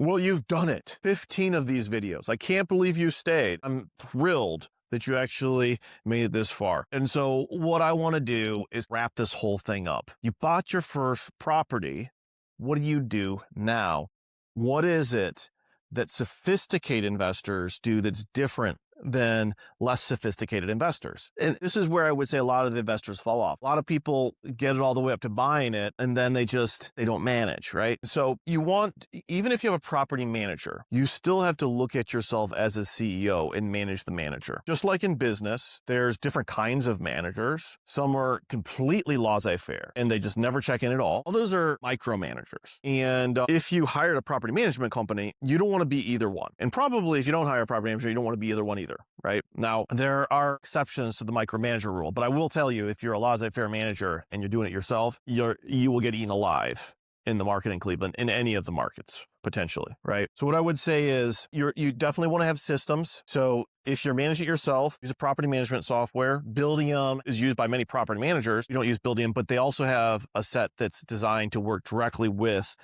Well, you've done it. 15 of these videos. I can't believe you stayed. I'm thrilled that you actually made it this far. And so what I want to do is wrap this whole thing up. You bought your first property. What do you do now? What is it that sophisticated investors do that's different than less sophisticated investors? And this is where I would say a lot of the investors fall off. A lot of people get it all the way up to buying it, and then they don't manage, right? So you want, even if you have a property manager, you still have to look at yourself as a CEO and manage the manager. Just like in business, there's different kinds of managers. Some are completely laissez-faire and they just never check in at all. Others are micromanagers. And if you hired a property management company, you don't want to be either one. And probably if you don't hire a property manager, you don't want to be either one either. Right? Now, there are exceptions to the micromanager rule, but I will tell you, if you're a laissez-faire manager and you're doing it yourself, you will get eaten alive in the market in Cleveland, in any of the markets, potentially, right? So what I would say is you definitely want to have systems. So if you're managing it yourself, use a property management software. Buildium is used by many property managers. You don't use Buildium, but they also have a set that's designed to work directly with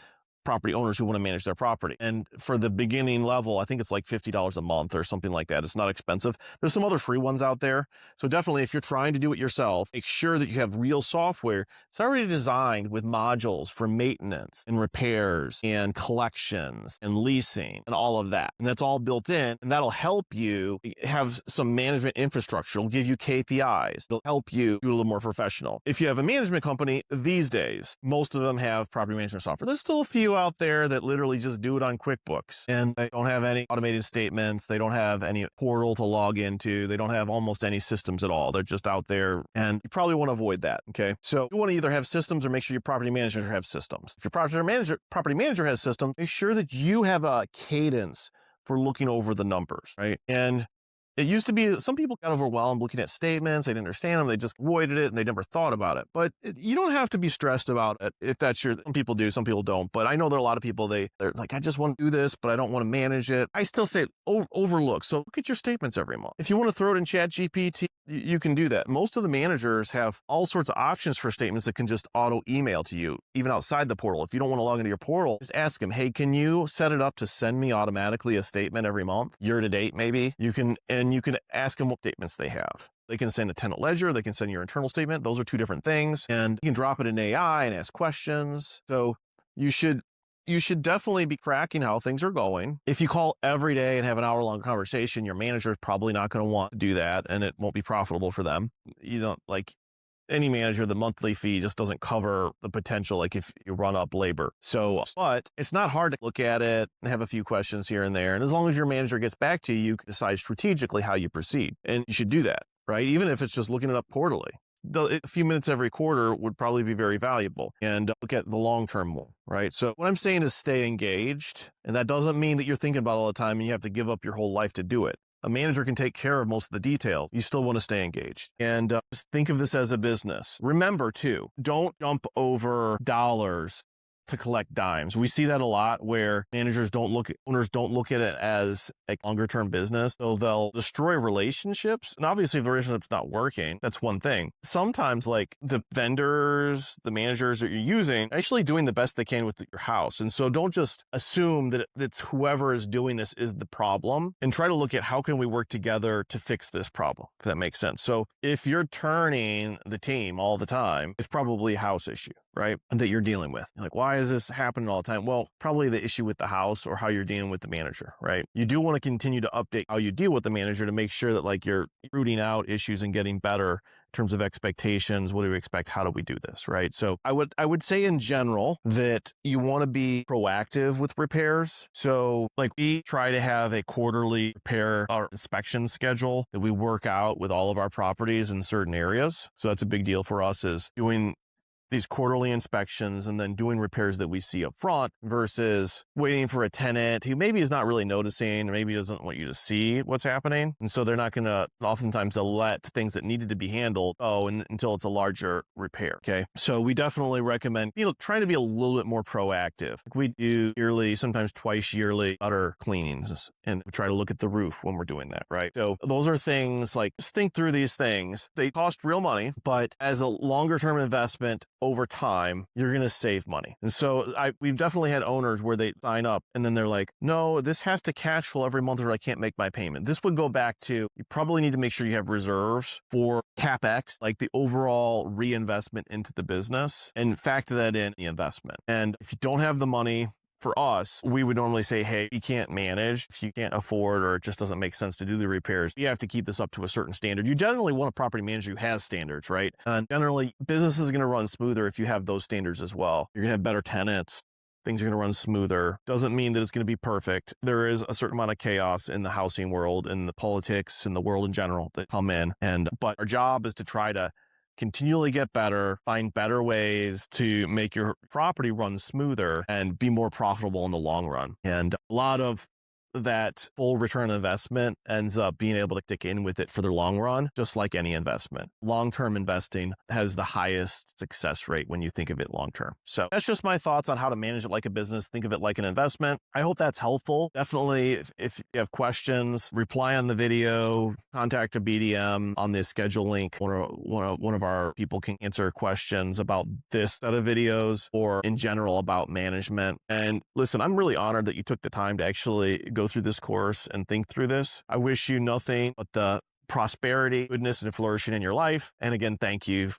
property owners who want to manage their property. And for the beginning level, I think it's like $50 a month or something like that. It's not expensive. There's some other free ones out there. So definitely, if you're trying to do it yourself, make sure that you have real software. It's already designed with modules for maintenance and repairs and collections and leasing and all of that. And that's all built in. And that'll help you have some management infrastructure. It'll give you KPIs. It'll help you do a little more professional. If you have a management company these days, most of them have property management software. There's still a few out there that literally just do it on QuickBooks, and they don't have any automated statements. They don't have any portal to log into. They don't have almost any systems at all. They're just out there, and you probably want to avoid that. Okay. So you want to either have systems or make sure your property manager has systems. If your property manager has systems, make sure that you have a cadence for looking over the numbers, right? And it used to be some people got overwhelmed looking at statements. They didn't understand them. They just avoided it and they never thought about it. But you don't have to be stressed about it if that's your, some people do, some people don't. But I know there are a lot of people, they're like, I just want to do this, but I don't want to manage it. I still say overlook. So look at your statements every month. If you want to throw it in ChatGPT, you can do that. Most of the managers have all sorts of options for statements that can just auto email to you, even outside the portal. If you don't want to log into your portal, just ask them, hey, can you set it up to send me automatically a statement every month, year to date, maybe? You can ask them what statements they have. They can send a tenant ledger. They can send your internal statement. Those are two different things. And you can drop it in AI and ask questions. So you should definitely be tracking how things are going. If you call every day and have an hour-long conversation, your manager is probably not going to want to do that, and it won't be profitable for them. You don't like any manager, the monthly fee just doesn't cover the potential, like if you run up labor. So, but it's not hard to look at it and have a few questions here and there. And as long as your manager gets back to you, you can decide strategically how you proceed. And you should do that, right? Even if it's just looking it up quarterly. A few minutes every quarter would probably be very valuable, and look at the long-term one, right? So what I'm saying is stay engaged. And that doesn't mean that you're thinking about it all the time and you have to give up your whole life to do it. A manager can take care of most of the details. You still want to stay engaged. And just think of this as a business. Remember, too, don't jump over dollars to collect dimes. We see that a lot where owners don't look at it as a longer term business. So they'll destroy relationships. And obviously if the relationship's not working, that's one thing. Sometimes like the vendors, the managers that you're using, are actually doing the best they can with your house. And so don't just assume that it's whoever is doing this is the problem, and try to look at how can we work together to fix this problem, if that makes sense. So if you're turning the team all the time, it's probably a house issue, right? That you're dealing with. You're like, why is this happening all the time? Well, probably the issue with the house or how you're dealing with the manager, right? You do want to continue to update how you deal with the manager to make sure that like you're rooting out issues and getting better in terms of expectations. What do we expect? How do we do this, right? So I would say in general that you want to be proactive with repairs. So like we try to have a quarterly repair or inspection schedule that we work out with all of our properties in certain areas. So that's a big deal for us, is doing these quarterly inspections and then doing repairs that we see up front versus waiting for a tenant who maybe is not really noticing or maybe doesn't want you to see what's happening. And so they're not going to, oftentimes they'll let things that needed to be handled until it's a larger repair. Okay. So we definitely recommend, trying to be a little bit more proactive. We do yearly, sometimes twice yearly gutter cleanings, and we try to look at the roof when we're doing that, right? So those are things like, just think through these things. They cost real money, but as a longer term investment, over time, you're going to save money. And so we've definitely had owners where they sign up and then they're like, no, this has to cash flow every month or I can't make my payment. This would go back to, you probably need to make sure you have reserves for CapEx, like the overall reinvestment into the business, and factor that in the investment. And if you don't have the money, for us, we would normally say, hey, you can't manage, if you can't afford, or it just doesn't make sense to do the repairs, you have to keep this up to a certain standard. You generally want a property manager who has standards, right? And generally, business is going to run smoother if you have those standards as well. You're going to have better tenants. Things are going to run smoother. Doesn't mean that it's going to be perfect. There is a certain amount of chaos in the housing world and the politics and the world in general that come in. But our job is to try to continually get better, find better ways to make your property run smoother and be more profitable in the long run. And a lot of that full return on investment ends up being able to stick in with it for the long run, just like any investment. Long-term investing has the highest success rate when you think of it long-term. So that's just my thoughts on how to manage it like a business. Think of it like an investment. I hope that's helpful. Definitely, if you have questions, reply on the video, contact a BDM on the schedule link. One of our people can answer questions about this set of videos or in general about management. And listen, I'm really honored that you took the time to actually go through this course and think through this. I wish you nothing but the prosperity, goodness, and flourishing in your life. And again, thank you